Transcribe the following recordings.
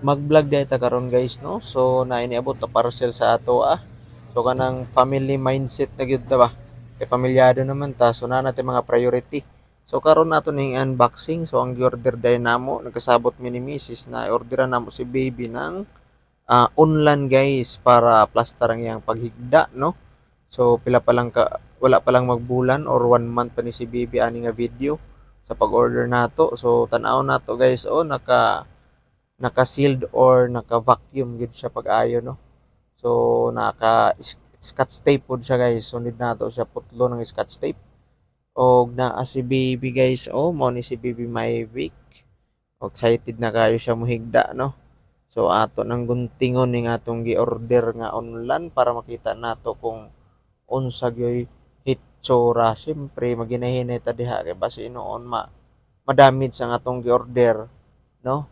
Mag-vlog dayta karon guys no. So na iniabot na parcel sa ato So kanang family mindset na gyud ta ba. Kay pamilyado naman ta so na natin mga priority. So karon nato ning unboxing so ang gi-order day namo nagkasabot mi ni Mrs. na orderan namo si baby ng online guys para plaster ang iyang paghigda no. So pila pa lang ka wala pa lang magbulan or 1 month pa ni si baby ani nga video sa pag-order nato. So tan-aw nato guys naka-sealed or naka-vacuum gid siya pag-ayo no. So scotch tape pod siya guys. So need nato siya putlo ng scotch tape. Og naa si baby guys. Mao ni si baby Mavic. Excited na kayo siya mohigda no. So ato nang guntingon ning atong gi-order nga online para makita nato kung unsa gyoy hitsura. Siyempre maginahinay ta diha kay basi noon madamage ang atong gi-order no.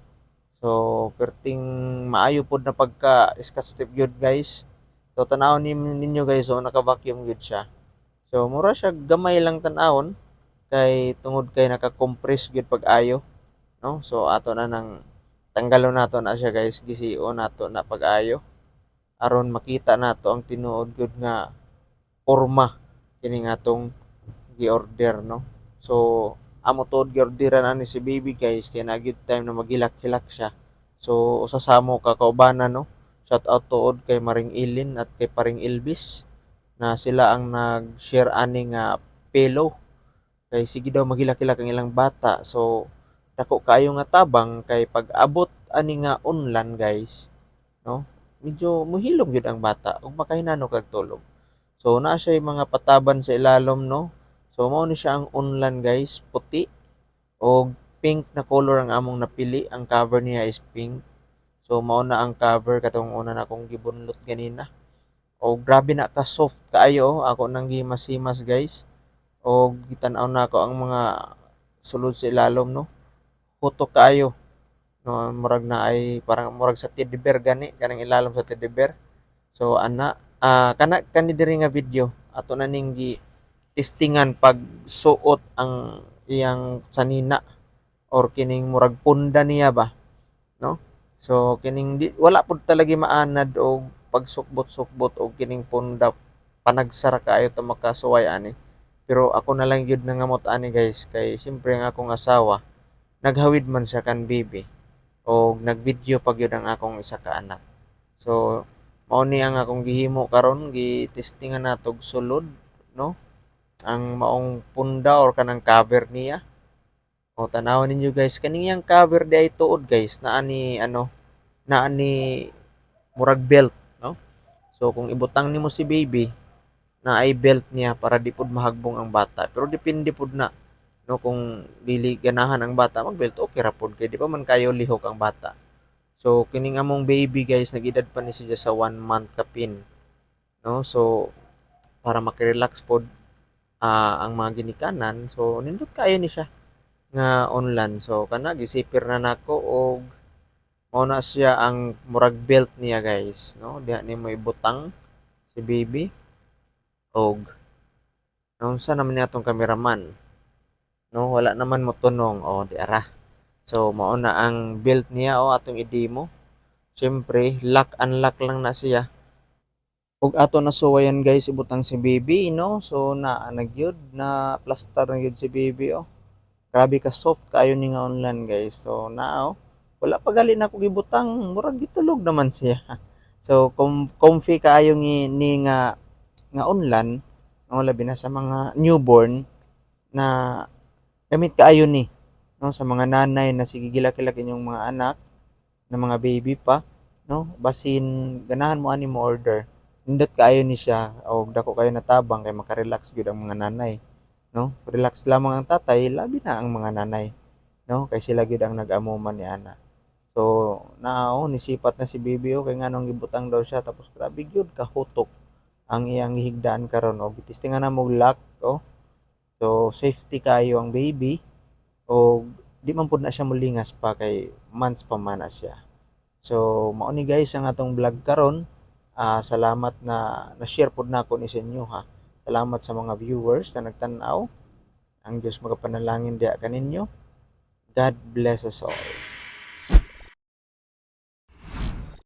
So, perting maayo pod na pagka scotch tape gyud guys. So, tanawon ninyo guys, so naka-vacuum gyud siya. So, mura siya gamay lang tanawon kay tungod kay naka-compress gyud pag-ayo, no? So, ato na nang tanggalon nato na siya guys, gisiyo nato na pag-ayo aron makita nato ang tinuod gyud nga porma kini atong gi-order no. So, amo tuod gi-orderan ani si baby guys kay na gyud time na maghilak-hilak siya. So, usa sa amo ka kaubanan no. Shout out tuod kay Maring Ilin at kay Paring Ilbis na sila ang nag-share ani nga pillow. Kay sige daw maghilak-hilak ang ilang bata. So, dako kayo nga tabang kay pag-abot ani nga unlan guys, no? Medyo mohilom gyud ang bata ug makahinano kag tulog. So, naa siya mga pataban sa ilalom no. So, mao ni siya ang unlan guys, puti o pink na color ang among napili. Ang cover niya is pink. So, mao na ang cover katong una na akong gibunlot ganina. O grabe na ka soft kaayo ako nang gimasimas guys. O gitan-aw na ako ang mga sulod sa ilalom no. Hutok kaayo no murag na ay parang murag sa teddy bear gani kanang ilalom sa teddy bear. So kana kani diri nga video ato na ning gi testingan pag suot ang iyang sanina or kining murag punda niya ba no. So kining wala pud talaga maanad og pagsukbot-sukbot og kining punda panagsara kaayo ta makasuway ani. Pero ako na lang gyud nangamot ani guys kay siyempre ang akong asawa naghawid man siya kan baby o nagvideo pa gyud ang akong isa ka anak. So mao ni ang akong gihimo karon gitestingan nato og sulod no ang maong punda or kanang cover niya. O tanawon ninyo guys kaning yang cover di ay tuod guys naa ni naa ni murag belt no. So kung ibutang nimo si baby na ay belt niya para di pud mahagbong ang bata. Pero depende pud na no kung dili ganahan ang bata magbelt okay ra pud kay di pa man kayo lihok ang bata. So kining among baby guys nag-edad pa ni siya sa 1 month kapin no. So para makirelax pod ang mga ginikanan so nindot kayo ni siya nga online. So kana gisipir na nako og mao na siya ang murag belt niya guys no. Diha nimo ibutang si baby og unsa naman ni atong cameraman no wala naman mo tunong di ara. So mao na ang belt niya atong i-demo. Siyempre lock unlock lang na siya. Ug ato nasuwayan guys ibutang si baby no. So na gyud na plaster na gyud si baby Grabe ka soft kaayo ni nga online guys. So wala pa gali na ako gibutang murag gitulog naman siya. So comfy kaayo ni nga online no labi na sa mga newborn na gamit kaayo ni no sa mga nanay na sige gilak-gilak inyong mga anak na mga baby pa no basin ganahan mo ani mo order nindot kaayo ni siya o dako kayo natabang kay maka-relax gyud ang mga nanay no. Relax lamang ang tatay labi na ang mga nanay no kay sila gyud ang nag-amuman ni ana. So nisipat na si baby kay nganong gibutang daw siya tapos grabe gyud kahutok ang iyang gihigdaan karon og gitistingan na mo lock So safety kayo ang baby o di man pud na siya molingas pa kay months pa man na siya. So mao ni guys ang atong vlog karon. Salamat na-share pud nako ni sa inyo ha. Salamat sa mga viewers na nagtan-aw. Ang Dios magapanalangin diha kaninyo. God bless us all.